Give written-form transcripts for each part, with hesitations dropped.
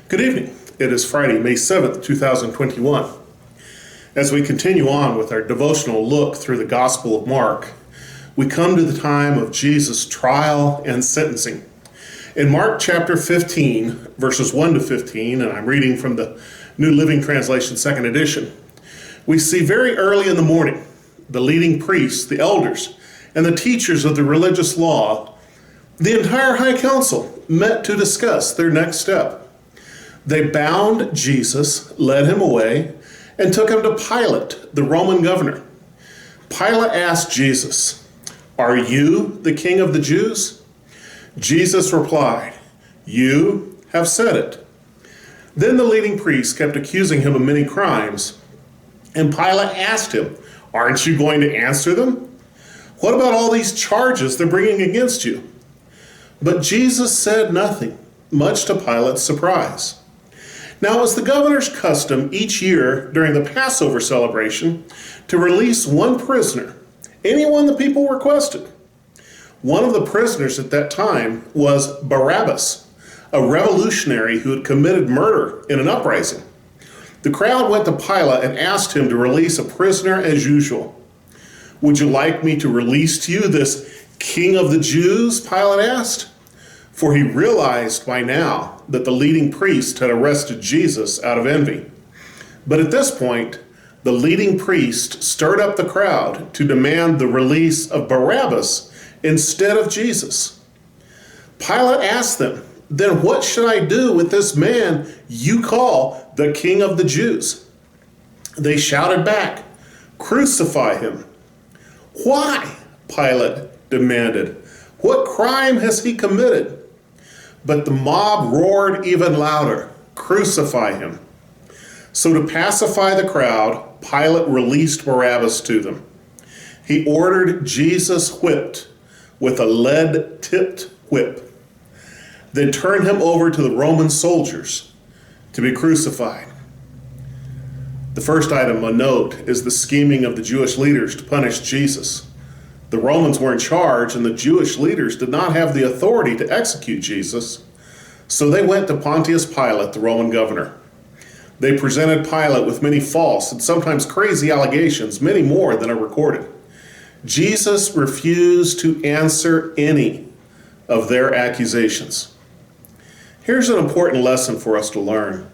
Good evening. It is Friday, May 7th, 2021. As we continue on with our devotional look through the Gospel of Mark, we come to the time of Jesus' trial and sentencing. In Mark chapter 15, verses 1 to 15, and I'm reading from the New Living Translation, second edition, we see very early in the morning, the leading priests, the elders, and the teachers of the religious law, the entire high council, met to discuss their next step. They bound Jesus, led him away, and took him to Pilate, the Roman governor. Pilate asked Jesus, "Are you the king of the Jews?" Jesus replied, "You have said it." Then the leading priests kept accusing him of many crimes, and Pilate asked him, "Aren't you going to answer them? What about all these charges they're bringing against you?" But Jesus said nothing, much to Pilate's surprise. Now it was the governor's custom each year during the Passover celebration to release one prisoner, anyone the people requested. One of the prisoners at that time was Barabbas, a revolutionary who had committed murder in an uprising. The crowd went to Pilate and asked him to release a prisoner as usual. "Would you like me to release to you this King of the Jews?" Pilate asked. For he realized by now that the leading priest had arrested Jesus out of envy. But at this point, the leading priest stirred up the crowd to demand the release of Barabbas instead of Jesus. Pilate asked them, "Then what should I do with this man you call the King of the Jews?" They shouted back, "Crucify him." "Why?" Pilate demanded. "What crime has he committed?" But the mob roared even louder, "Crucify him." So to pacify the crowd, Pilate released Barabbas to them. He ordered Jesus whipped with a lead-tipped whip, then turned him over to the Roman soldiers to be crucified. The first item of note is the scheming of the Jewish leaders to punish Jesus. The Romans were in charge, and the Jewish leaders did not have the authority to execute Jesus, so they went to Pontius Pilate, the Roman governor. They presented Pilate with many false and sometimes crazy allegations, many more than are recorded. Jesus refused to answer any of their accusations. Here's an important lesson for us to learn.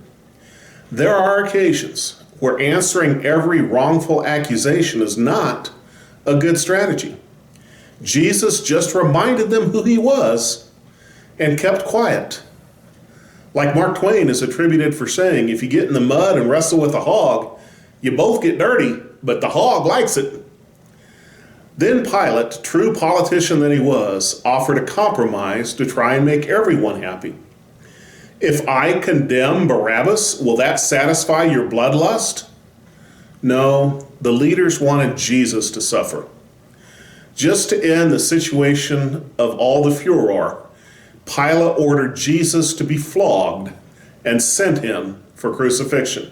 There are occasions where answering every wrongful accusation is not a good strategy. Jesus just reminded them who he was and kept quiet. Like Mark Twain is attributed for saying, "If you get in the mud and wrestle with a hog, you both get dirty, but the hog likes it." Then Pilate, true politician that he was, offered a compromise to try and make everyone happy. "If I condemn Barabbas, will that satisfy your bloodlust?" No, the leaders wanted Jesus to suffer. Just to end the situation of all the furor, Pilate ordered Jesus to be flogged and sent him for crucifixion.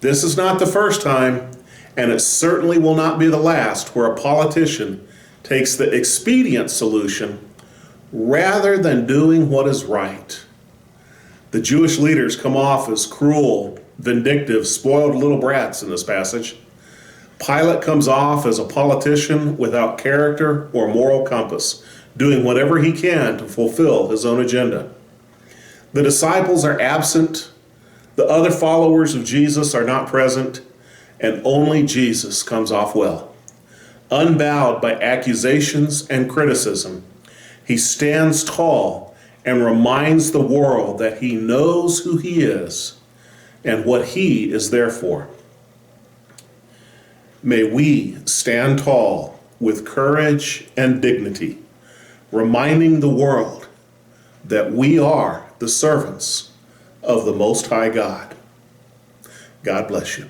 This is not the first time, and it certainly will not be the last, where a politician takes the expedient solution rather than doing what is right. The Jewish leaders come off as cruel, vindictive, spoiled little brats in this passage. Pilate comes off as a politician without character or moral compass, doing whatever he can to fulfill his own agenda. The disciples are absent, the other followers of Jesus are not present, and only Jesus comes off well. Unbowed by accusations and criticism, he stands tall and reminds the world that he knows who he is and what he is there for. May we stand tall with courage and dignity, reminding the world that we are the servants of the Most High God. God bless you.